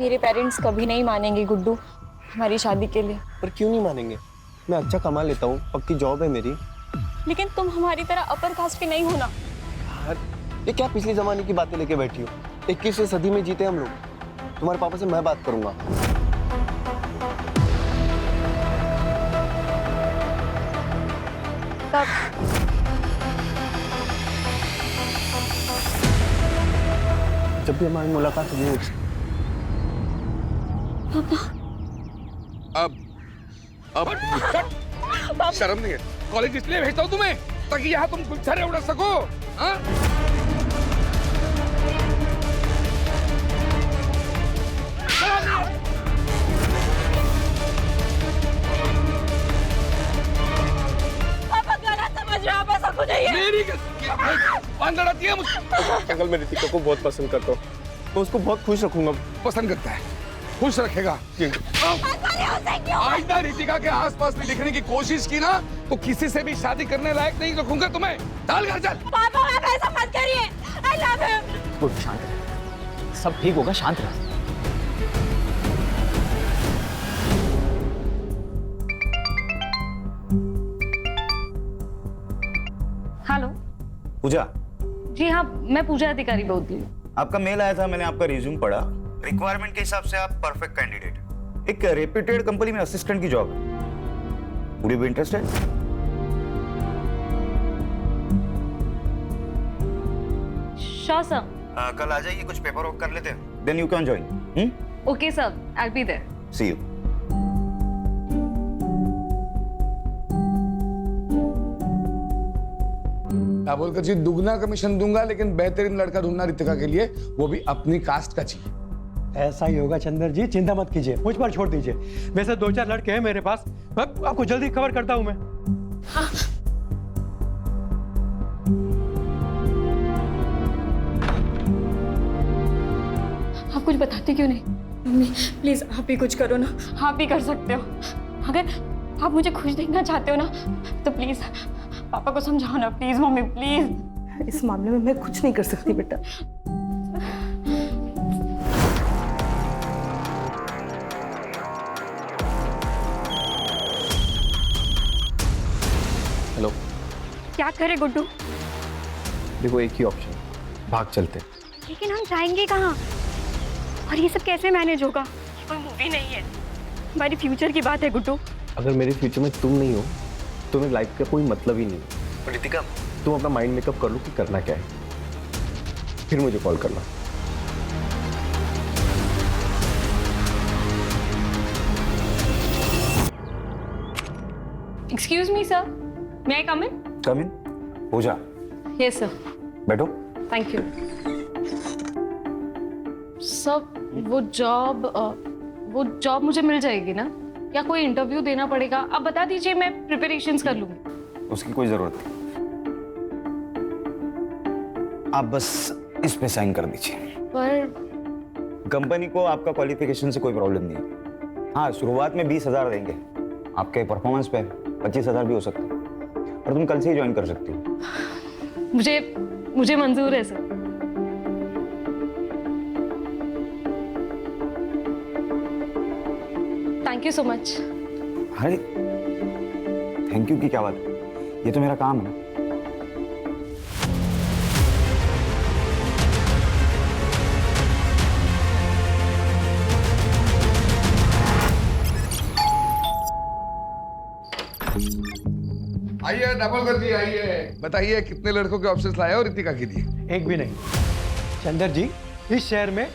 मेरे पेरेंट्स कभी नहीं मानेंगे गुड्डू हमारी शादी के लिए। पर क्यों नहीं मानेंगे? मैं अच्छा कमा लेता हूँ, पक्की जॉब है मेरी। लेकिन तुम हमारी तरह अपर कास्ट के नहीं हो ना। यार ये क्या पिछले जमाने की बातें लेके बैठी हो? 21वीं सदी में जीते हम लोग। तुम्हारे पापा से मैं बात करूंगा। जब भी हमारी मुलाकात हुई उससे। अब शर्म नहीं है? कॉलेज इसलिए भेजता हूँ तुम्हें ताकि यहाँ तुम गुलछरे उड़ा सको। हाँ? पापा गलत समझ रहे हो, आप ऐसा कुछ नहीं है। मेरी पान लड़ाती है मुझसे। अंकल मैं रितिका को बहुत पसंद करता हूँ, मैं उसको बहुत खुश रखूंगा। पसंद करता है, खुश रखेगा। आज ना रितिका के आसपास भी दिखने की कोशिश की ना तो किसी से भी शादी करने लायक नहीं रखूंगा तुम्हें। डाल घर चल। पापा आप ऐसा मत करिए। I love him. शांत रह, सब ठीक होगा, शांत रह। हेलो पूजा, जी हाँ, मैं पूजा अधिकारी बोल रही हूँ। आपका मेल आया था, मैंने आपका रिज्यूम पढ़ा। रिक्वायरमेंट के हिसाब से आप परफेक्ट कैंडिडेट। एक रेप्यूटेड कंपनी में असिस्टेंट की जॉब है। Would you be interested? Sure sir. कल आ जाइए, कुछ पेपर वर्क कर लेते हैं, then you can join. Okay sir, I will be there. See you. क्या बोलकर जी, दुगना कमीशन दूंगा लेकिन बेहतरीन लड़का ढूंढना रितिका के लिए, वो भी अपनी कास्ट का चाहिए। ऐसा ही होगा चंदर जी, चिंता मत कीजिए, मुझ पर छोड़ दीजिए। वैसे 2-4 लड़के हैं मेरे पास, आपको जल्दी खबर करता हूं मैं। हाँ। आप कुछ बताती क्यों नहीं? मम्मी प्लीज आप ही कुछ करो ना, आप भी कर सकते हो। अगर आप मुझे खुश देखना चाहते हो ना तो प्लीज पापा को समझाओ ना, प्लीज मम्मी प्लीज। इस मामले में मैं कुछ नहीं कर सकती बेटा। हेलो। क्या करे गुड्डू? देखो एक ही ऑप्शन, भाग चलते। लेकिन हम जाएंगे कहाँ और ये सब कैसे मैनेज होगा? ये कोई मूवी नहीं है, हमारी फ्यूचर की बात है गुड्डू। अगर मेरे फ्यूचर में तुम नहीं हो तो मेरी लाइफ का कोई मतलब ही नहीं है। रितिका तुम अपना माइंड मेकअप कर लो कि करना क्या है, फिर मुझे कॉल करना। एक्सक्यूज मी सर, मे आई कम इन? कम इन। पूजा, यस सर। बैठो। Thank you sir. वो जॉब मुझे मिल जाएगी ना, या कोई इंटरव्यू देना पड़ेगा? आप बता दीजिए, मैं प्रिपरेशंस कर लूंगी। उसकी कोई जरूरत नहीं, आप बस इस पे साइन कर दीजिए। पर कंपनी को आपका क्वालिफिकेशन से कोई प्रॉब्लम नहीं है। हाँ, शुरुआत में 20,000 देंगे, आपके परफॉर्मेंस पे 25,000 भी हो सकता है, और तुम कल से ही ज्वाइन कर सकती हो। मुझे मंजूर है sir. Thank you so much. अरे थैंक यू की क्या बात है, ये तो मेरा काम है। आइए, डबल कर दिए, आइए। बताइए कितने लड़कों के ऑप्शंस लाए हो रितिका के लिए? एक भी नहीं। चंदर जी, इस शहर में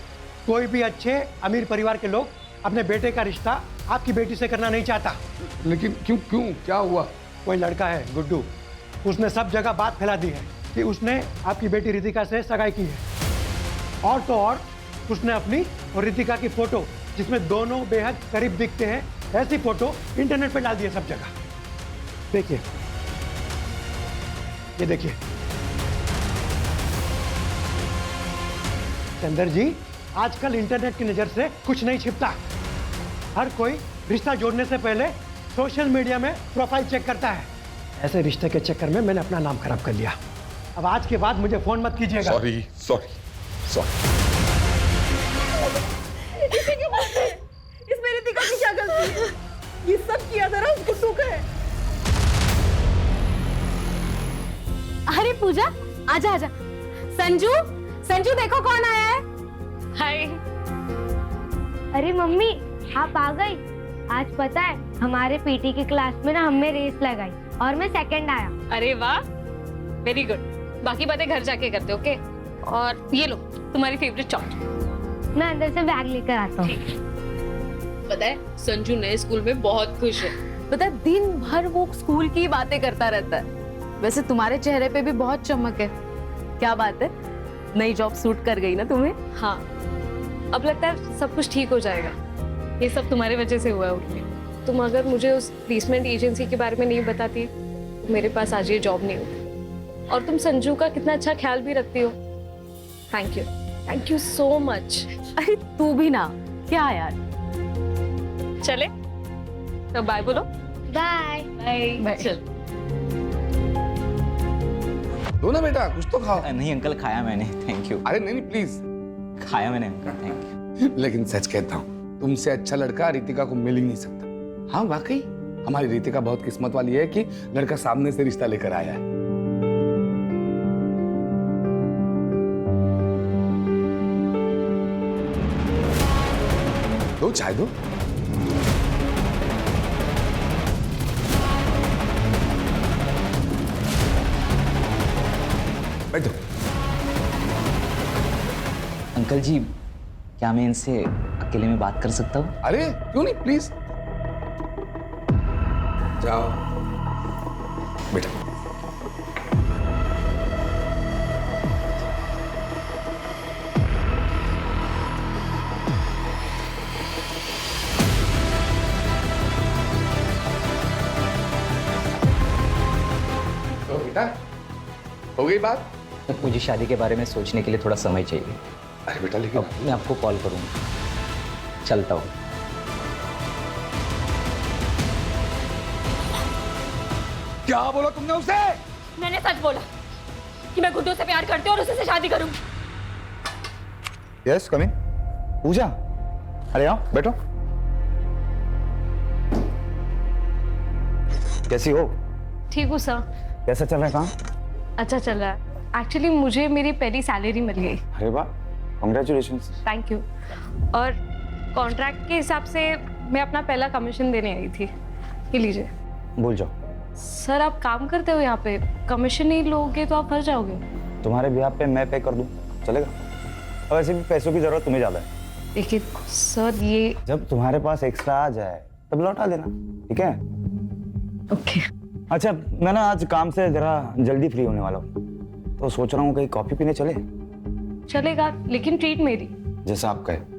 कोई भी अच्छे अमीर परिवार के लोग अपने बेटे का रिश्ता आपकी बेटी से करना नहीं चाहता। लेकिन क्यों क्यों क्या हुआ? कोई लड़का है गुड्डू, उसने सब जगह बात फैला दी है कि उसने आपकी बेटी रितिका से सगाई की है। और तो और उसने अपनी और रितिका की फोटो, जिसमें दोनों बेहद करीब दिखते हैं, ऐसी फोटो इंटरनेट पे डाल दी है सब जगह। देखिए, ये देखिए। चंदर जी, आजकल इंटरनेट की नजर से कुछ नहीं छिपता। हर कोई रिश्ता जोड़ने से पहले सोशल मीडिया में प्रोफाइल चेक करता है। ऐसे रिश्ते के चक्कर में मैंने अपना नाम खराब कर लिया। अब आज के बाद मुझे फोन मत कीजिएगा। Sorry sorry sorry. पूजा, आजा आजा। संजू, संजू देखो कौन आया है। हाय। अरे मम्मी, आप आ गई। आज पता है हमारे पीटी की क्लास में ना हमने रेस लगाई और मैं सेकंड आया। अरे वाह, वेरी गुड। बाकी बातें घर जाके करते, ओके? और ये लो तुम्हारी फेवरेट चॉकलेट। मैं अंदर से बैग लेकर आता हूँ। पता है संजू नए स्कूल में बहुत खुश है। पता है दिन भर वो स्कूल की बातें करता रहता है। वैसे तुम्हारे चेहरे पे भी बहुत चमक है। क्या बात है, नई जॉब सूट कर गई ना तुम्हें? हाँ, अब लगता है सब कुछ ठीक हो जाएगा। ये सब तुम्हारी वजह से हुआ है उर्मी। तुम अगर मुझे उस प्लेसमेंट एजेंसी के बारे में नहीं बताती तो मेरे पास आज ये जॉब नहीं होती। और तुम संजू का कितना अच्छा ख्याल भी रखती हो। Thank you so much. अरे तू भी ना, क्या यार। चले तो बाय बोलो। Bye bye. चल। दो ना बेटा, कुछ तो खाओ। नहीं अंकल, खाया मैंने, थैंक यू। अरे नहीं प्लीज। खाया मैंने अंकल, थैंक यू। लेकिन सच कहता हूँ, तुमसे अच्छा लड़का रितिका को मिल ही नहीं सकता। हाँ वाकई, हमारी रितिका बहुत किस्मत वाली है कि लड़का सामने से रिश्ता लेकर आया है। दो चाय दो। बैठो। अंकल जी, क्या मैं इनसे अकेले में बात कर सकता हूँ? अरे क्यों नहीं, प्लीज जाओ बेटा। तो बेटा, हो गई बात? मुझे शादी के बारे में सोचने के लिए थोड़ा समय चाहिए। अरे बेटा, लेकिन अब मैं आपको कॉल करूँगा। चलता हूँ। क्या बोला तुमने उसे? मैंने सच बोला कि मैं गुड्डू से प्यार करती हूँ और उसी से शादी करूँ। यस कम इन। पूजा, अरे आओ बैठो। कैसी हो? ठीक हूँ सर। कैसा चल रहा है काम? अच्छा चल रहा है। एक्चुअली मुझे मेरी पहली सैलरी मिल गई। अरे वाह, कांग्रेचुलेशंस। Thank you. और कॉन्ट्रैक्ट के हिसाब से मैं अपना पहला कमीशन देने आई थी। ये लीजिए। भूल जाओ। सर आप काम करते हो यहाँ पे, कमीशन नहीं लोगे तो आप फंस जाओगे। तुम्हारे ब्याह पे मैं पे कर दूं, चलेगा? और वैसे भी पैसों की जरूरत तुम्हें ज्यादा है। लेकिन सर ये जब तुम्हारे पास एक्स्ट्रा आ जाए तब लौटा देना, ठीक है? ओके। अच्छा, मैं ना आज काम से जरा जल्दी फ्री होने वाला हूँ, तो सोच रहा हूँ कहीं कॉफी पीने चले। चलेगा, लेकिन ट्रीट मेरी। जैसा आप कहे।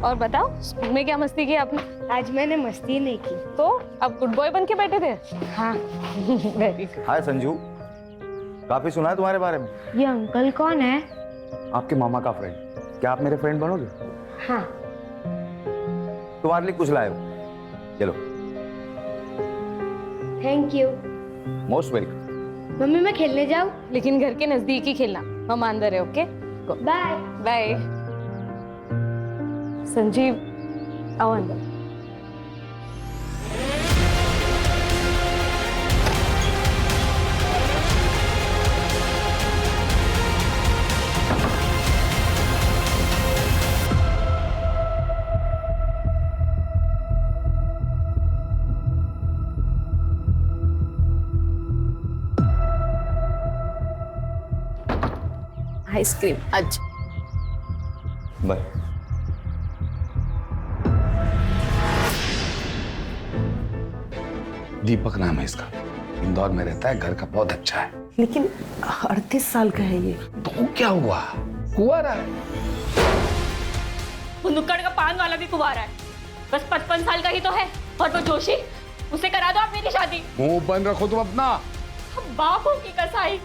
और बताओ स्कूल में क्या मस्ती की आपने? आज मैंने मस्ती नहीं की। तो अब गुड बॉय बन के बैठे थे? हाँ। Very good. हाय संजू, काफी सुना है तुम्हारे बारे में। ये अंकल कौन है? आपके मामा का फ्रेंड। क्या आप मेरे फ्रेंड बनोगे? हाँ। तुम्हारे लिए कुछ लाए हो, चलो। Thank you. Most welcome. Mummy मैं खेलने जाऊँ? लेकिन घर के नजदीक ही खेलना, मम्मा अंदर है। Okay bye. बाय। संजीव आओ अंदर। आइसक्रीम आज। बाय। दीपक नाम है इसका, इंदौर में रहता है, घर का बहुत अच्छा है। लेकिन 38 साल का है ये। तो क्या हुआ, कुंवारा है। वो नुक्कड़ का पान वाला भी कुंवारा है, बस 55 साल का ही तो है। और वो जोशी, उसे करा दो आप मेरी शादी। मुंह बंद रखो तुम अपना। बापों की कसाई,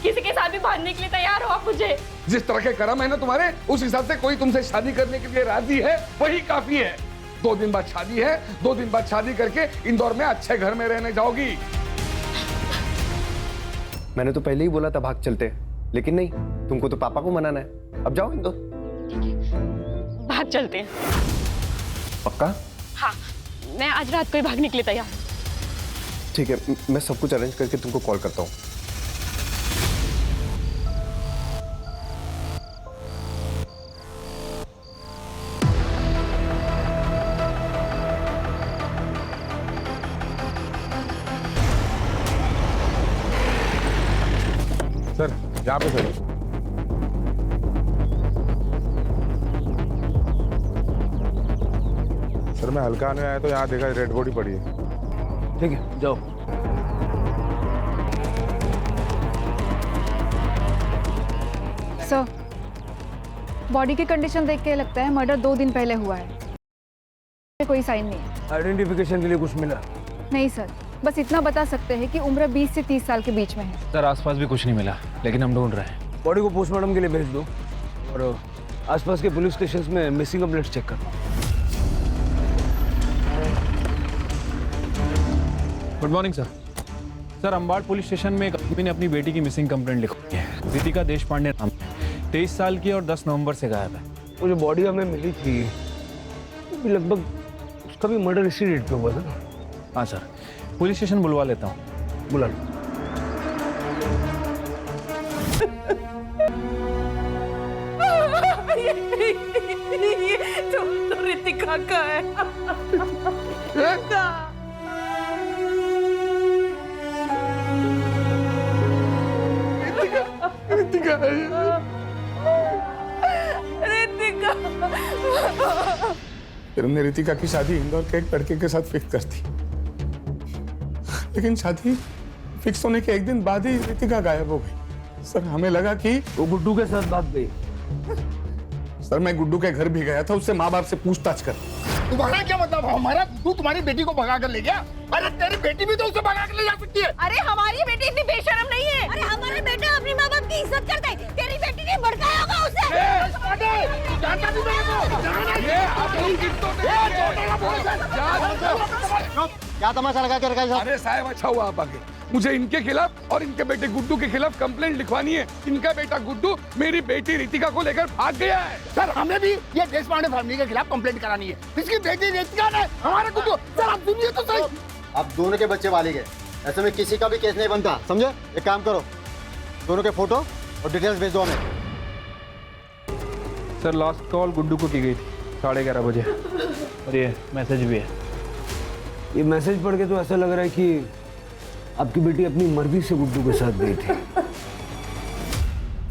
किसी के साथ भी भागने के लिए तैयार हो आप मुझे। जिस तरह के कर्म है ना तुम्हारे, उस हिसाब से कोई तुमसे शादी करने के लिए राजी है, वही काफी है। 2 दिन बाद शादी है, 2 दिन बाद शादी करके इंदौर में अच्छे घर में रहने जाओगी। मैंने तो पहले ही बोला था भाग चलते, लेकिन नहीं, तुमको तो पापा को मनाना है। अब जाओ इंदो। भाग चलते हैं। पक्का? हाँ, मैं आज रात को ही भागने के लिए तैयार हूँ। ठीक है, मैं सब कुछ अरेंज करके तुमको कॉल करता हूँ। सर यहाँ पे सर। सर मैं हल्का आने आया तो यहाँ देखा रेड बॉडी पड़ी है। ठीक है, जाओ। सर, बॉडी की कंडीशन देख के लगता है मर्डर 2 दिन पहले हुआ है। कोई साइन नहीं है। आइडेंटिफिकेशन के लिए कुछ मिला? नहीं सर, बस इतना बता सकते हैं कि उम्र 20 से 30 साल के बीच में है। सर आसपास भी कुछ नहीं मिला, लेकिन हम ढूंढ रहे हैं। बॉडी को पोस्टमार्टम के लिए भेज दो और आसपास के पुलिस स्टेशन में मिसिंग कंप्लेंट चेक कर। Good morning sir. Sir Ambad police station में एक आदमी ने अपनी बेटी की मिसिंग कंप्लेंट लिखवाई है। रितिका देशपांडे नाम, 23 साल की और 10 नवंबर से गायब है। वो जो बॉडी हमें मिली थी लगभग उसका भी मर्डर इसी डेट पे हुआ था ना? हाँ सर, पुलिस स्टेशन बुलवा लेता हूँ। बुला। ये तो रितिका का है। रितिका है रितिका। फिर हमने रितिका की शादी इंदौर के एक लड़के के साथ फिक्स कर दी, लेकिन शादी फिक्स होने के एक दिन बाद ही रितिका गायब हो गई। सर हमें लगा कि वो गुड्डू के साथ भाग गई। सर मैं गुड्डू के घर भी गया था, उससे माँ बाप से पूछताछ कर। तुम्हारा क्या मतलब? हमारा गुड्डू तुम्हारी बेटी को भगा कर ले गया? अरे तेरी बेटी भी तो उसे भगा कर ले जा सकती है। अरे हमारी बेटी इतनी बेशरम नहीं है। अरे हमारा बेटा अपनी माँ बाप की इज्जत करता है। तेरी बेटी ने भड़काया होगा उसे। जानता भी नहीं को। क्या तमाशा लगा के रखा है? अरे साहब अच्छा हुआ आप आगे। मुझे इनके खिलाफ और इनके बेटे गुड्डू के खिलाफ कंप्लेंट लिखवानी है। इनका बेटा गुड्डू मेरी बेटी रितिका को लेकर भाग गया है। सर हमें भी ये देशपांडे फैमिली के खिलाफ कंप्लेंट करानी है। इसकी बेटी रितिका ने हमारा गुड्डू। सर आप सुनिए तो सही। अब दोनों के बच्चे वाले गए, ऐसे में किसी का भी केस नहीं बनता, समझे? एक काम करो, दोनों के फोटो और डिटेल्स भेज दो हमें। सर लास्ट कॉल गुड्डू को की गई थी 11:30 बजे, और ये मैसेज भी है। ये मैसेज पढ़ के तो ऐसा लग रहा है कि आपकी बेटी अपनी मर्जी से गुड्डू के साथ गई थी।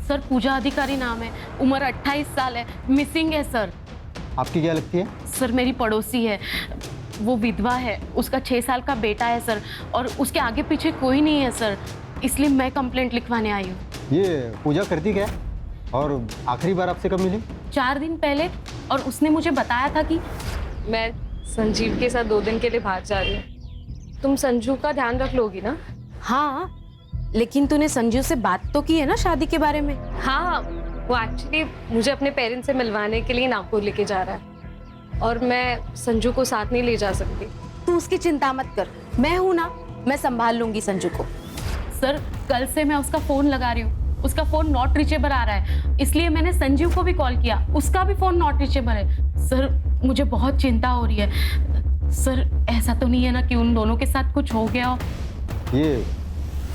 सर पूजा अधिकारी नाम है, उम्र 28 साल है, मिसिंग है सर। आपकी क्या लगती है? सर मेरी पड़ोसी है, वो विधवा है, उसका 6 साल का बेटा है सर, और उसके आगे पीछे कोई नहीं है सर, इसलिए मैं कंप्लेंट लिखवाने आई हूँ। ये पूजा करती क्या है और आखिरी बार आपसे कब मिली? 4 दिन पहले, और उसने मुझे बताया था कि मैं संजीव के साथ 2 दिन के लिए बाहर जा रही हूँ। तुम संजू का ध्यान रख लोगी ना? हाँ, लेकिन तूने संजू से बात तो की है ना शादी के बारे में? हाँ, वो एक्चुअली मुझे अपने पेरेंट्स से मिलवाने के लिए नागपुर लेके जा रहा है, और मैं संजू को साथ नहीं ले जा सकती। तू उसकी चिंता मत कर, मैं हूं ना, मैं संभाल लूंगी संजू को। सर कल से मैं उसका फोन लगा रही हूँ, उसका फोन नॉट रीचेबल आ रहा है, इसलिए मैंने संजीव को भी कॉल किया, उसका भी फोन नॉट रीचेबल है। सर मुझे बहुत चिंता हो रही है। सर ऐसा तो नहीं है ना कि उन दोनों के साथ कुछ हो गया हो? ये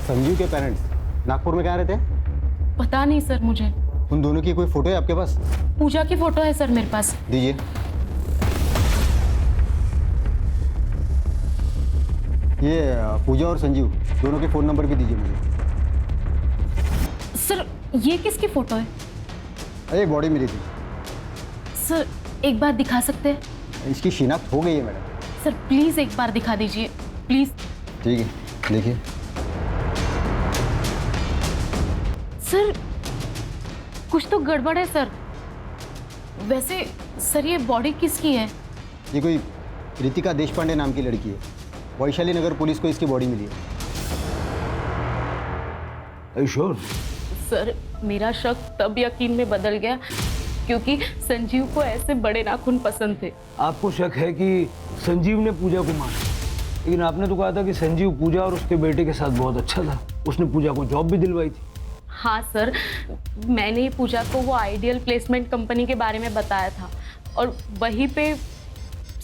संजीव के पेरेंट्स नागपुर में कहाँ रहते हैं? पता नहीं सर मुझे। उन दोनों की कोई फोटो है आपके पास? पूजा की फोटो है सर मेरे पास। दीजिए। ये पूजा और संजीव दोनों के फोन नंबर भी दीजिए मुझे। सर ये किसकी फोटो है? अरे बॉडी मिली थी। सर एक बार दिखा सकते हैं? इसकी शिनाख्त हो गई है मैडम। सर प्लीज एक बार दिखा दीजिए प्लीज। ठीक है, देखिए। सर कुछ तो गड़बड़ है सर। वैसे सर ये बॉडी किसकी है? ये कोई रितिका देशपांडे नाम की लड़की है, वैशाली नगर पुलिस को इसकी बॉडी मिली है। श्योर? सर मेरा शक तब यकीन में बदल गया क्योंकि संजीव को ऐसे बड़े नाखून पसंद थे। आपको शक है कि संजीव ने पूजा को मारा? लेकिन आपने तो कहा था कि संजीव पूजा और उसके बेटे के साथ बहुत अच्छा था, उसने पूजा को जॉब भी दिलवाई थी। हाँ सर, मैंने ही पूजा को वो आइडियल प्लेसमेंट कंपनी के बारे में बताया था और वहीं पे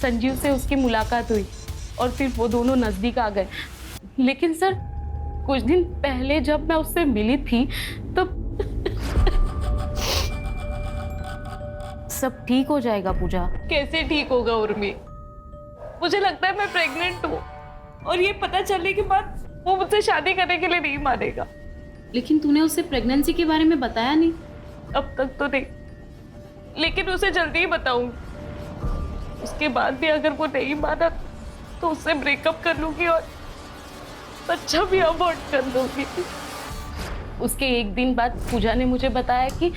संजीव से उसकी मुलाकात हुई और फिर वो दोनों नज़दीक आ गए। लेकिन सर कुछ दिन पहले जब मैं उससे मिली थी तो सब ठीक हो जाएगा पूजा। कैसे ठीक होगा उर्मी? मुझे लगता है मैं प्रेग्नेंट हूँ और ये पता चलने के बाद वो मुझसे शादी करने के लिए नहीं मानेगा। लेकिन तूने उससे प्रेगनेंसी के बारे में बताया नहीं। अब तक तो नहीं, लेकिन उसे जल्दी ही बताऊंगी। उसके बाद भी अगर वो नहीं माना तो उससे ब्रेकअप कर लूंगी और बच्चा भी अबॉर्ट कर लूंगी। उसके एक दिन बाद पूजा ने मुझे बताया कि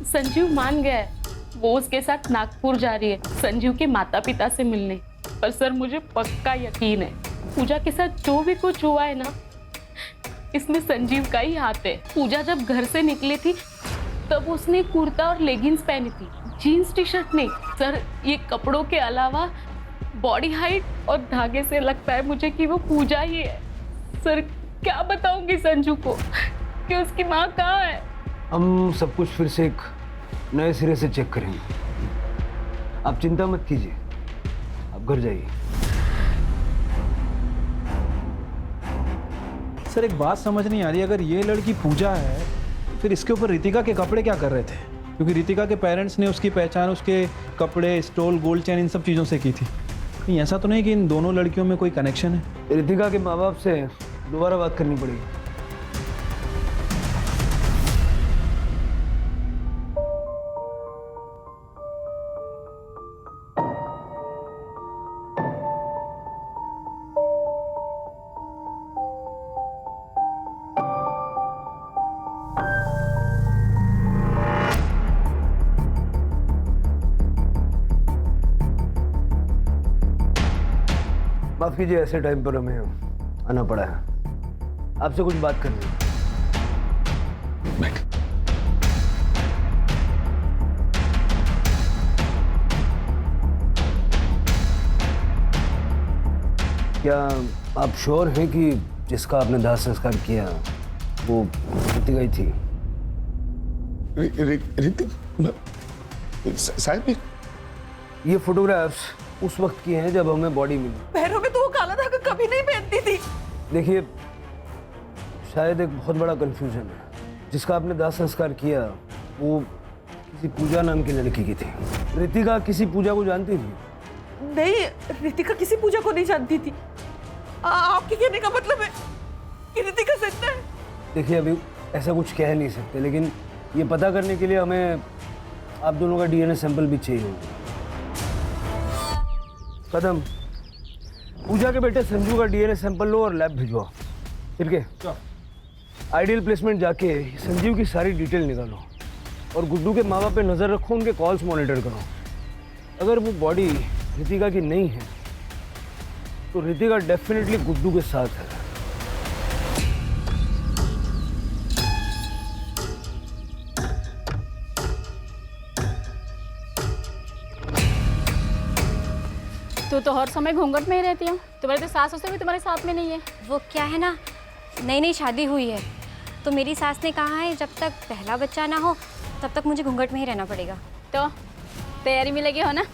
संजीव मान गया है, वो उसके साथ नागपुर जा रही है संजीव के माता पिता से मिलने। पर सर मुझे पक्का यकीन है पूजा के साथ जो भी कुछ हुआ है ना, इसमें संजीव का ही हाथ है। पूजा जब घर से निकली थी तब उसने कुर्ता और लेगिंग्स पहनी थी, जीन्स टी शर्ट नहीं। सर ये कपड़ों के अलावा बॉडी हाइट और धागे से लगता है मुझे कि वो पूजा ही है। सर क्या बताऊंगी संजू को कि उसकी माँ कहाँ है? हम सब कुछ फिर से एक नए सिरे से चेक करेंगे, आप चिंता मत कीजिए, आप घर जाइए। सर एक बात समझ नहीं आ रही, अगर ये लड़की पूजा है फिर इसके ऊपर रितिका के कपड़े क्या कर रहे थे? क्योंकि रितिका के पेरेंट्स ने उसकी पहचान उसके कपड़े, स्टोल, गोल्ड चेन इन सब चीज़ों से की थी। कहीं ऐसा तो नहीं कि इन दोनों लड़कियों में कोई कनेक्शन है? रितिका के माँ बाप से दोबारा बात करनी पड़ेगी। माफ कीजिए, ऐसे टाइम पर हमें आना पड़ा है, आपसे कुछ बात करनी है। क्या आप श्योर हैं कि जिसका आपने दाह संस्कार किया वो रितिका ही थी? ऋतिक साहब, ये फोटोग्राफ्स उस वक्त की हैं जब हमें बॉडी मिली। पैरों में तो वो काला धागा कभी नहीं पहनती थी। देखिए, शायद एक बहुत बड़ा कंफ्यूजन है। जिसका आपने दाह संस्कार किया वो किसी पूजा नाम की लड़की की थी। रितिका किसी पूजा को जानती थी? नहीं, रितिका किसी पूजा को नहीं जानती थी। आपके कहने का मतलब है कि रितिका सच है? देखिए, अभी ऐसा कुछ कह नहीं सकते, लेकिन ये पता करने के लिए हमें आप दोनों का डीएनए सैंपल भी चाहिए होगा। कदम, पूजा के बेटे संजू का डीएनए सैंपल लो और लैब भिजवाओ। ठीक है? आइडियल प्लेसमेंट जाके संजीव की सारी डिटेल निकालो और गुड्डू के माँ बाप पे नज़र रखो, उनके कॉल्स मॉनिटर करो। अगर वो बॉडी रितिका की नहीं है तो रितिका डेफिनेटली गुड्डू के साथ है। तू तो हर समय घूंघट में ही रहती हूँ, तुम्हारे तो सास ससुर भी तुम्हारे साथ में नहीं है। वो क्या है ना, नई नई शादी हुई है तो मेरी सास ने कहा है जब तक पहला बच्चा ना हो तब तक मुझे घूंघट में ही रहना पड़ेगा। तो तैयारी में लगे हो ना?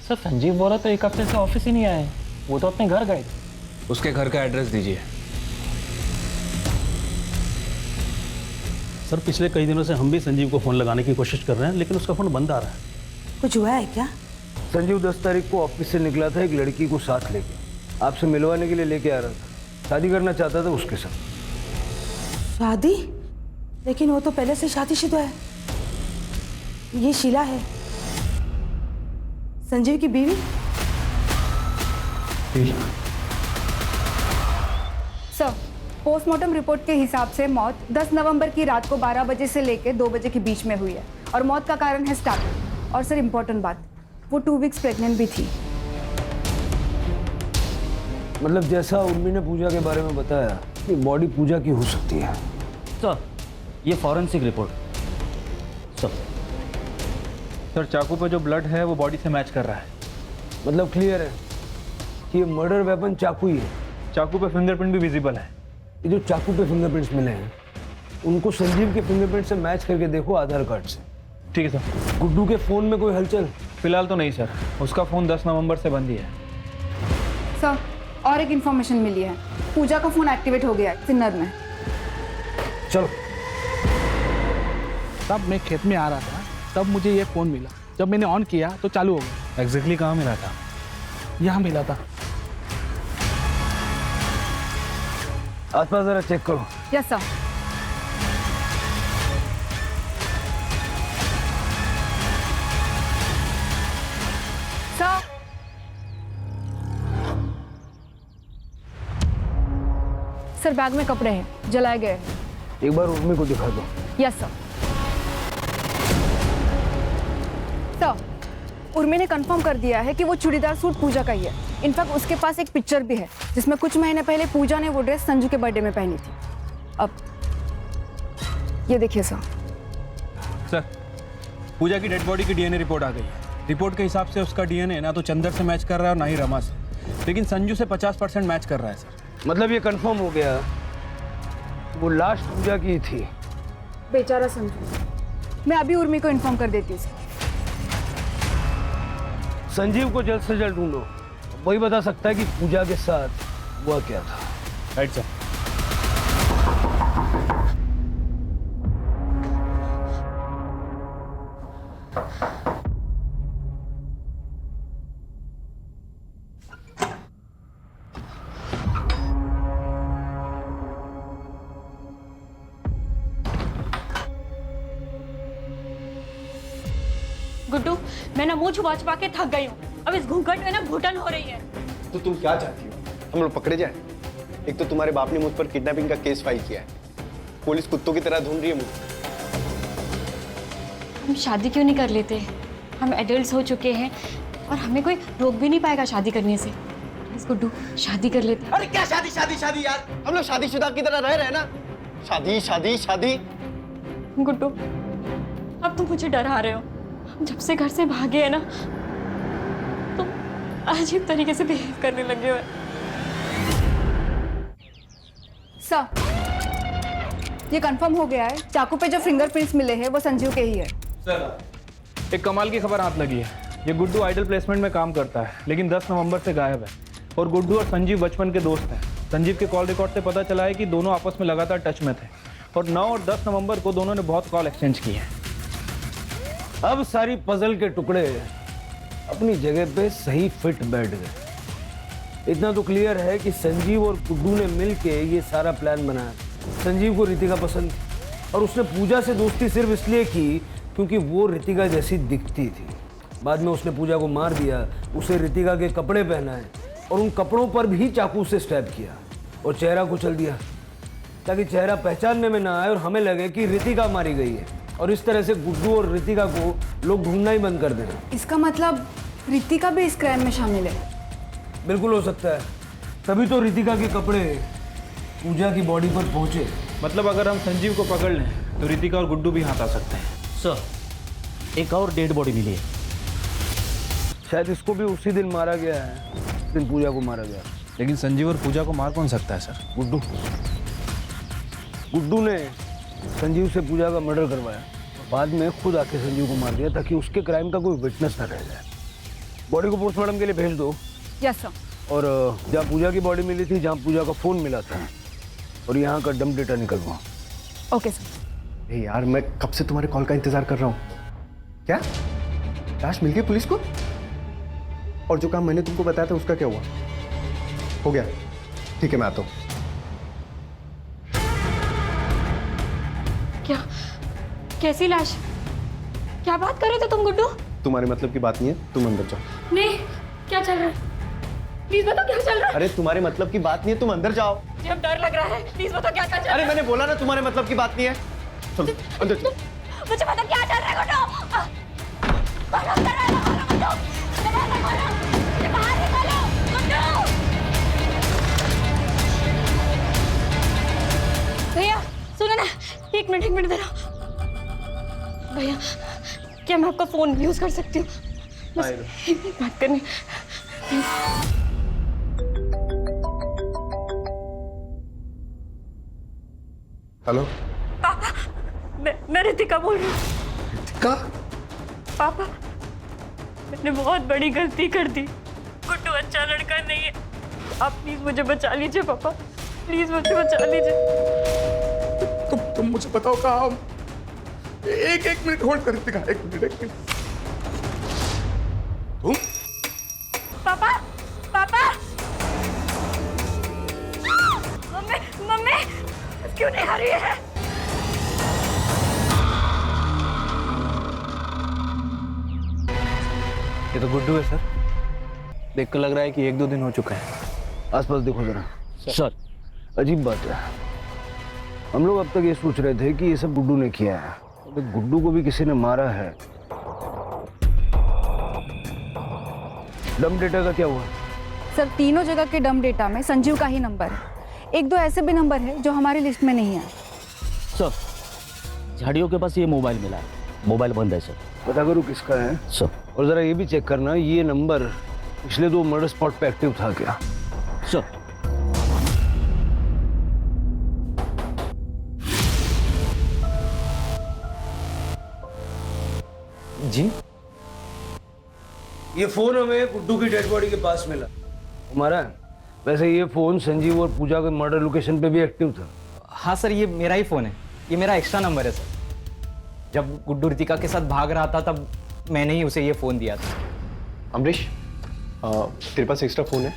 सर संजीव बोला तो 1 हफ्ते से ऑफिस ही नहीं आए, वो तो अपने घर गए। उसके घर का एड्रेस दीजिए। सर पिछले कई दिनों से हम भी संजीव को फ़ोन लगाने की कोशिश कर रहे हैं, लेकिन उसका फ़ोन बंद आ रहा है। कुछ हुआ है क्या? संजीव 10 तारीख को ऑफिस से निकला था एक लड़की को साथ लेके, आपसे मिलवाने के लिए लेके आ रहा था। शादी करना चाहता था उसके साथ। शादी? लेकिन वो तो पहले से शादीशुदा है। ये शीला है, संजीव की बीवी। सर, पोस्टमार्टम रिपोर्ट के हिसाब से मौत 10 नवंबर की रात को 12 बजे से लेकर 2 बजे के बीच में हुई है। और मौत का कारण है स्टार्ट। और सर इम्पोर्टेंट बात, वो 2 वीक्स प्रेग्नेंट भी थी। मतलब जैसा उर्मी ने पूजा के बारे में बताया कि बॉडी पूजा की हो सकती है। सर ये फॉरेंसिक रिपोर्ट। सर चाकू पे जो ब्लड है वो बॉडी से मैच कर रहा है। मतलब क्लियर है कि ये मर्डर वेपन चाकू ही है। चाकू पे फिंगरप्रिंट भी विजिबल है। ये जो चाकू पे फिंगरप्रिंट्स मिले हैं उनको संजीव के फिंगरप्रिंट से मैच करके देखो आधार कार्ड से। ठीक है सर। गुड्डू के फोन में कोई हलचल? फिलहाल तो नहीं सर, उसका फ़ोन 10 नवंबर से बंद ही है। सर और एक इन्फॉर्मेशन मिली है, पूजा का फोन एक्टिवेट हो गया है सिन्नर में। चलो। तब मैं खेत में आ रहा था, तब मुझे ये फ़ोन मिला। जब मैंने ऑन किया तो चालू हो गया। एग्जैक्टली कहाँ मिला था? यहाँ मिला था। आसपास जरा चेक करो। Yes sir. सर बैग में कपड़े हैं, जलाए गए हैं। एक बार उर्मी को दिखा दो। Yes sir. सर उर्मी ने कंफर्म कर दिया है कि वो चूड़ीदार सूट पूजा का ही है। इनफैक्ट उसके पास एक पिक्चर भी है जिसमें कुछ महीने पहले पूजा ने वो ड्रेस संजू के बर्थडे में पहनी थी। अब ये देखिए सर। सर पूजा की डेड बॉडी की डीएनए रिपोर्ट आ गई है। रिपोर्ट के हिसाब से उसका डीएनए ना तो चंदर से मैच कर रहा है और ना ही रमा से, लेकिन संजू से 50% मैच कर रहा है सर। मतलब ये कंफर्म हो गया वो लास्ट पूजा की थी। बेचारा संजू। मैं अभी उर्मी को इन्फॉर्म कर देती हूँ। संजीव को जल्द से जल्द ढूंढो, वही बता सकता है कि पूजा के साथ हुआ क्या था। Right sir. गुड्डू मैं ना मुंह छुपा छुपा के थक गई हूँ। अब इस घूंघट में ना घुटन हो रही है। तो तुम क्या चाहती हो? हम लोग पकड़े जाए? एक तो तुम्हारे बाप ने मुझ पर किडनैपिंग का केस फाइल किया है, पुलिस कुत्तों की तरह ढूंढ रही है मुझे। हम शादी क्यों नहीं कर लेते? हम एडल्ट्स हो चुके हैं और हमें कोई रोक भी नहीं पाएगा शादी करने से। प्लीज गुड्डू शादी कर लेते हैं। अरे क्या शादी शादी शादी यार, हम लोग शादीशुदा की तरह रह रहे हैं ना। शादी शादी शादी। गुड्डू अब तुम मुझे डरा रहे हो। हम जब से घर से भागे हैं ना तुम अजीब तरीके से बिहेव करने लगे हो। सर ये कंफर्म हो गया है, चाकू पे जो फिंगरप्रिंट्स मिले हैं वो संजीव के ही है। सर एक कमाल की खबर हाथ लगी है। ये गुड्डू आइडल प्लेसमेंट में काम करता है लेकिन 10 नवंबर से गायब है। और गुड्डू और संजीव बचपन के दोस्त हैं। संजीव के कॉल रिकॉर्ड से पता चला है कि दोनों आपस में लगातार टच में थे और 9 और 10 नवंबर को दोनों ने बहुत कॉल एक्सचेंज किए हैं। अब सारी पजल के टुकड़े अपनी जगह पे सही फिट बैठ गए। इतना तो क्लियर है कि संजीव और गुड्डू ने मिलके ये सारा प्लान बनाया। संजीव को रितिका पसंद थी और उसने पूजा से दोस्ती सिर्फ इसलिए की क्योंकि वो रितिका जैसी दिखती थी। बाद में उसने पूजा को मार दिया, उसे रितिका के कपड़े पहनाए और उन कपड़ों पर भी चाकू से स्टैब किया और चेहरा कुचल दिया ताकि चेहरा पहचानने में ना आए और हमें लगे कि रितिका मारी गई है। और इस तरह से गुड्डू और रितिका को लोग ढूंढना ही बंद कर देना। इसका मतलब रितिका भी इस क्राइम में शामिल है? बिल्कुल हो सकता है, तभी तो रितिका के कपड़े पूजा की बॉडी पर पहुंचे। मतलब अगर हम संजीव को पकड़ लें तो रितिका और गुड्डू भी हाथ आ सकते हैं। सर एक और डेड बॉडी मिली है। शायद इसको भी उसी दिन मारा गया है जिस दिन पूजा को मारा गया। लेकिन संजीव और पूजा को मार कौन सकता है सर? गुड्डू। गुड्डू ने संजीव से पूजा का मर्डर करवाया, बाद में खुद आके संजीव को मार दिया ताकि उसके क्राइम का कोई विटनेस न रह जाए। बॉडी को पोस्टमार्टम के लिए भेज दो। Yes sir. और जहाँ पूजा की बॉडी मिली थी, जहाँ पूजा का फोन मिला था, और यहाँ का डंप डेटा निकलवाओ। Okay sir. यार मैं कब से तुम्हारे कॉल का इंतजार कर रहा हूँ। क्या लाश मिल गई पुलिस को? और जो काम मैंने तुमको बताया था उसका क्या हुआ? हो गया, ठीक है मैं आता हूँ। क्या? कैसी लाश? क्या बात कर रहे थे तुम गुड्डू? तुम्हारे मतलब की बात नहीं है, तुम अंदर जाओ। नहीं, क्या चल रहा है? प्लीज बताओ क्या चल रहा है? अरे तुम्हारे मतलब की बात नहीं है, तुम अंदर जाओ। मुझे अब डर लग रहा है, प्लीज बताओ क्या चल रहा है? अरे मैंने बोला ना तुम्हारे मतलब की बात नहीं है। चलो अंदर चलो। मुझे पता क्या चल रहा है। भैया सुनो ना, एक मिनट जरा। भैया क्या मैं आपका फोन यूज कर सकती हूँ? बस एक मिनट बात करनी। हेलो पापा, मैं रितिका बोल रही हूँ। रितिका? पापा मैंने बहुत बड़ी गलती कर दी। गुड्डू अच्छा लड़का नहीं है, आप प्लीज मुझे बचा लीजिए पापा, प्लीज मुझे बचा लीजिए। तुम मुझे बताओ कहाँ? एक मिनट होल्ड कर रितिका, एक मिनट। तुम? पापा पापा, मम्मी क्यों नहीं आ रही है? ये तो गुड्डू है सर। देखकर लग रहा है कि 1-2 दिन हो चुका है। आसपास देखो जरा। सर अजीब बात है, हम लोग अब तक ये सोच रहे थे कि ये सब गुड्डू ने किया है, तो गुड्डू को भी किसी ने मारा है। डम डेटा का क्या हुआ? सर तीनों जगह के डम डेटा में संजीव का ही नंबर है। 1-2 ऐसे भी नंबर है जो हमारी लिस्ट में नहीं है। सर झाड़ियों के पास ये मोबाइल मिला है, मोबाइल बंद है सर। पता करो किसका है सर। और जरा ये भी चेक करना ये नंबर पिछले 2 मर्डर स्पॉट पे एक्टिव था क्या? सर जी ये फोन हमें गुड्डू की डेड बॉडी के पास मिला। हमारा वैसे ये फोन संजीव और पूजा के मर्डर लोकेशन पे भी एक्टिव था। हाँ सर, ये मेरा ही फ़ोन है, ये मेरा एक्स्ट्रा नंबर है सर। जब गुड्डू रितिका के साथ भाग रहा था तब मैंने ही उसे ये फ़ोन दिया था। अमरीश, तेरे पास एक्स्ट्रा फ़ोन है?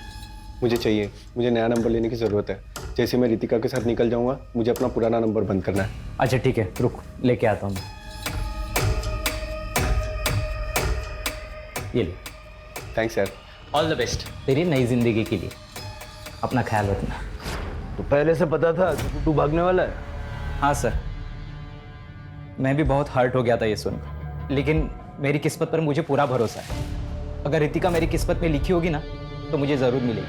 मुझे चाहिए, मुझे नया नंबर लेने की ज़रूरत है। जैसे मैं रितिका के साथ निकल जाऊंगा मुझे अपना पुराना नंबर बंद करना है। अच्छा ठीक है, रुक लेके आता हूँ। ये ले। थैंक्स यार। ऑल द बेस्ट तेरी नई जिंदगी के लिए, अपना ख्याल रखना। तो पहले से पता था कि गुड्डू भागने वाला है? हाँ सर, मैं भी बहुत हर्ट हो गया था ये सुन, लेकिन मेरी किस्मत पर मुझे पूरा भरोसा है। अगर रितिका मेरी किस्मत में लिखी होगी ना तो मुझे ज़रूर मिलेगी,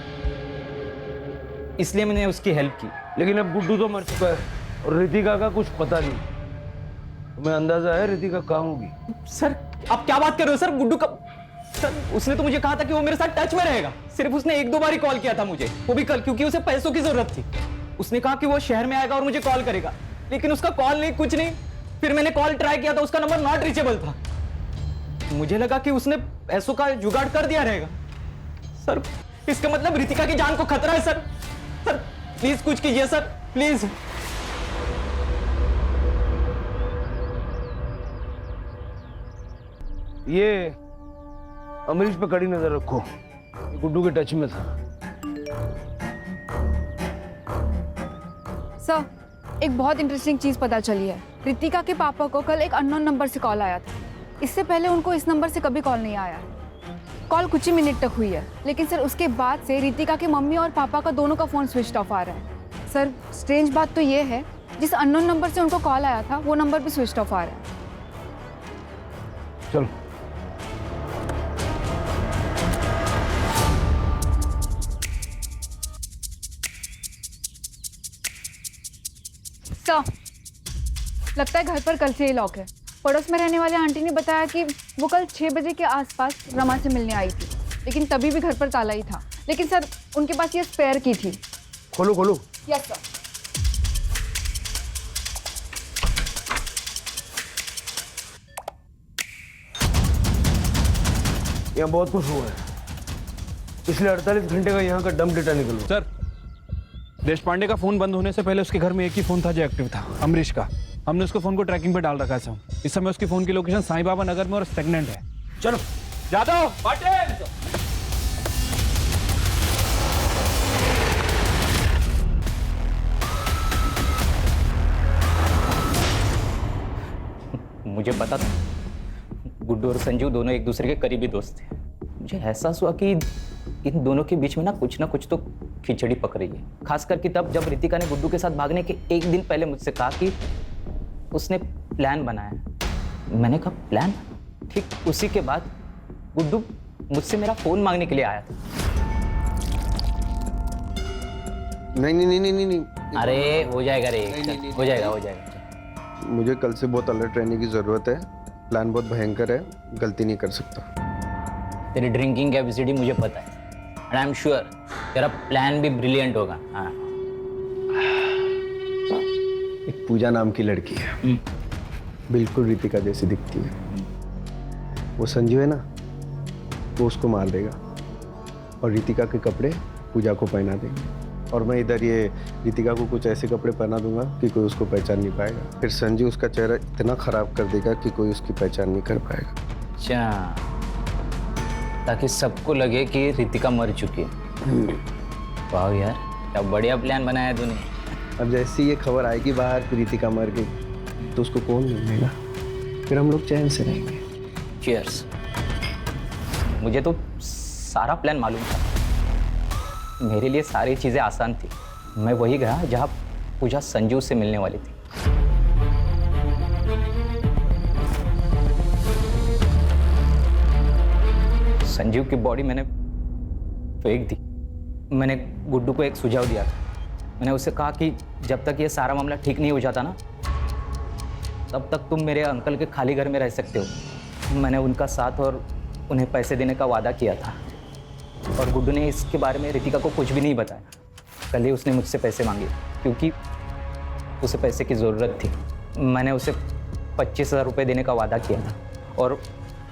इसलिए मैंने उसकी हेल्प की। लेकिन अब गुड्डू तो मर चुका है और रितिका का कुछ पता नहीं। तुम्हें अंदाजा है रितिका कहाँ होगी? सर आप क्या बात कर रहे हो सर? गुड्डू का सर उसने तो मुझे कहा था कि वो मेरे साथ टच में रहेगा। सिर्फ उसने 1-2 बार ही कॉल किया था मुझे, वो भी कल, क्योंकि उसे पैसों की जरूरत थी। उसने कहा कि वो शहर में आएगा और मुझे कॉल करेगा, लेकिन उसका कॉल नहीं, कुछ नहीं। फिर मैंने कॉल ट्राई किया था, उसका नंबर नॉट रीचेबल था। मुझे लगा कि उसने पैसों का जुगाड़ कर दिया रहेगा। सर इसका मतलब रितिका की जान को खतरा है सर। सर प्लीज कुछ कीजिए सर, प्लीज। ये अमरीश पे कड़ी नजर रखो, ये गुड्डू के टच में था। सर एक बहुत इंटरेस्टिंग चीज पता चली है। रितिका के पापा को कल एक अननोन नंबर से कॉल आया था। इससे पहले उनको इस नंबर से कभी कॉल नहीं आया। कॉल कुछ ही मिनट तक हुई है, लेकिन सर उसके बाद से रितिका के मम्मी और पापा का दोनों का फोन स्विच ऑफ आ रहा है। सर स्ट्रेंज बात तो ये है, जिस अननोन नंबर से उनको कॉल आया था वो नंबर भी स्विच ऑफ आ रहा है। चलो सर लगता है घर पर कल से ही लॉक है। पड़ोस में रहने वाले आंटी ने बताया कि वो कल 6 बजे के आसपास रमा से मिलने आई थी, लेकिन तभी भी घर पर ताला ही था। लेकिन सर उनके पास ये स्पेयर की थी। खोलो खोलो। Yes sir. यहाँ बहुत कुछ हुआ है। पिछले 48 घंटे का यहाँ का डम डेटा निकलो। सर देश पांडे का फोन बंद होने से पहले उसके घर में एक ही फोन था जो एक्टिव था, अमरीश का। हमने उसके फोन को ट्रैकिंग पे डाल रखा है सर। इस समय उसके फोन की लोकेशन साईं बाबा नगर में और स्टेगनेंट है। चलो जादव पाटिल। मुझे पता था गुड्डू और संजू दोनों एक दूसरे के करीबी दोस्त थे। मुझे एहसास हुआ कि इन दोनों के बीच में ना कुछ तो खिचड़ी पक रही है। खास करके तब जब रितिका ने गुड्डू के साथ भागने के एक दिन पहले मुझसे कहा कि उसने प्लान बनाया है, मैंने कहा प्लान? ठीक उसी के बाद गुड्डू मुझसे मेरा फोन मांगने के लिए आया था। नहीं। अरे हो जाएगा रे, नहीं। हो जाएगा। मुझे कल से बहुत अलर्ट रहने की ज़रूरत है। प्लान बहुत भयंकर है, गलती नहीं कर सकता। तेरी ड्रिंकिंग कैपेसिटी मुझे पता है एंड आई एम श्योर तेरा प्लान भी ब्रिलियंट होगा। हाँ। एक पूजा नाम की लड़की है, बिल्कुल रितिका जैसी दिखती है। वो संजू है ना, वो उसको मार देगा और रितिका के कपड़े पूजा को पहना देंगे। और मैं इधर ये रितिका को कुछ ऐसे कपड़े पहना दूंगा कि कोई उसको पहचान नहीं पाएगा। फिर संजू उसका चेहरा इतना खराब कर देगा कि कोई उसकी पहचान नहीं कर पाएगा। अच्छा, ताकि सबको लगे कि रितिका मर चुकी है। वाह यार, क्या बढ़िया प्लान बनाया तूने। अब जैसे ये खबर आएगी बाहर कि रितिका मर गई तो उसको कौन मिलेगा, फिर हम लोग चैन से रहेंगे। चीयर्स। मुझे तो सारा प्लान मालूम था, मेरे लिए सारी चीजें आसान थी। मैं वही गया जहां पूजा संजू से मिलने वाली थी। संजीव की बॉडी मैंने फेंक दी। मैंने गुड्डू को एक सुझाव दिया था। मैंने उससे कहा कि जब तक ये सारा मामला ठीक नहीं हो जाता ना, तब तक तुम मेरे अंकल के खाली घर में रह सकते हो। मैंने उनका साथ और उन्हें पैसे देने का वादा किया था और गुड्डू ने इसके बारे में रितिका को कुछ भी नहीं बताया। कल ही उसने मुझसे पैसे मांगे क्योंकि उसे पैसे की ज़रूरत थी। मैंने उसे 25,000 रुपये देने का वादा किया था और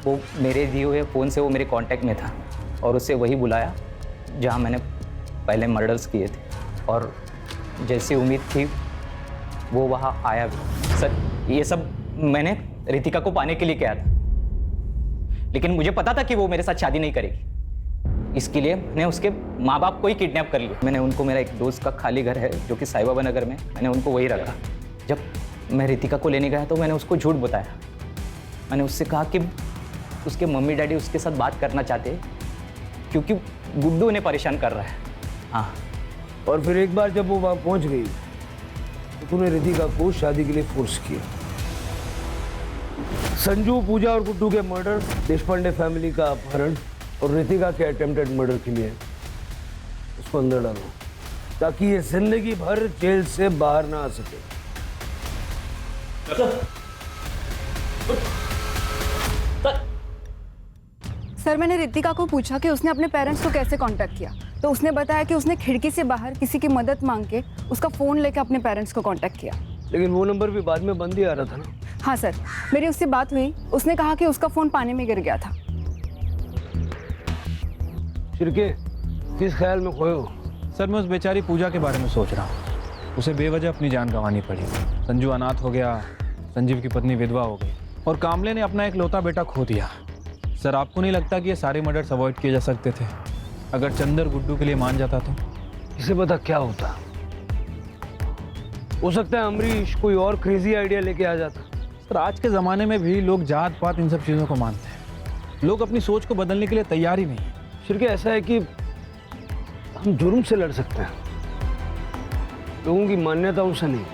वो मेरे दिए हुए फ़ोन से वो मेरे कांटेक्ट में था और उसे वही बुलाया जहां मैंने पहले मर्डर्स किए थे। और जैसी उम्मीद थी वो वहां आया भी। सर, ये सब मैंने रितिका को पाने के लिए किया था, लेकिन मुझे पता था कि वो मेरे साथ शादी नहीं करेगी। इसके लिए मैंने उसके माँ बाप को ही किडनैप कर लिया। मैंने उनको, मेरा एक दोस्त का खाली घर है जो कि साई बाबा नगर में, मैंने उनको वही रखा। जब मैं रितिका को लेने गया तो मैंने उसको झूठ बताया। मैंने उससे कहा कि उसके मम्मी डैडी उसके साथ बात करना चाहते हैं क्योंकि गुड्डू उन्हें परेशान कर रहा है। हाँ। और फिर एक बार जब वो वहाँ पहुँच गई तो तूने रितिका को शादी के लिए फोर्स किया। संजू, पूजा और गुड्डू के मर्डर, देशपांडे फैमिली का अपहरण और रितिका के अटेम्प्टेड मर्डर के लिए उसको अंदर डालो ताकि ये जिंदगी भर जेल से बाहर ना आ सके। सर, मैंने रितिका को पूछा कि उसने अपने पेरेंट्स को कैसे कांटेक्ट किया, तो उसने बताया कि उसने खिड़की से बाहर किसी की मदद मांग के उसका फ़ोन लेकर अपने पेरेंट्स को कांटेक्ट किया। लेकिन वो नंबर भी बाद में बंद ही आ रहा था ना। हाँ सर, मेरी उससे बात हुई। उसने कहा कि उसका फ़ोन पानी में गिर गया था। शिरके, किस ख्याल में खोए हो? सर, मैं उस बेचारी पूजा के बारे में सोच रहा हूँ। उसे बेवजह अपनी जान गंवानी पड़ी। संजू अनाथ हो गया, संजीव की पत्नी विधवा हो गई और कामले ने अपना एक लौता बेटा खो दिया। सर, आपको नहीं लगता कि ये सारे मर्डर्स अवॉइड किए जा सकते थे अगर चंदर गुड्डू के लिए मान जाता तो? इसे पता क्या होता, हो सकता है अमरीश कोई और क्रेजी आइडिया लेके आ जाता। सर, आज के ज़माने में भी लोग जात पात इन सब चीज़ों को मानते हैं। लोग अपनी सोच को बदलने के लिए तैयार ही नहीं है। शिरके, ऐसा है कि हम जुर्म से लड़ सकते हैं, लोगों की मान्यताओं से नहीं।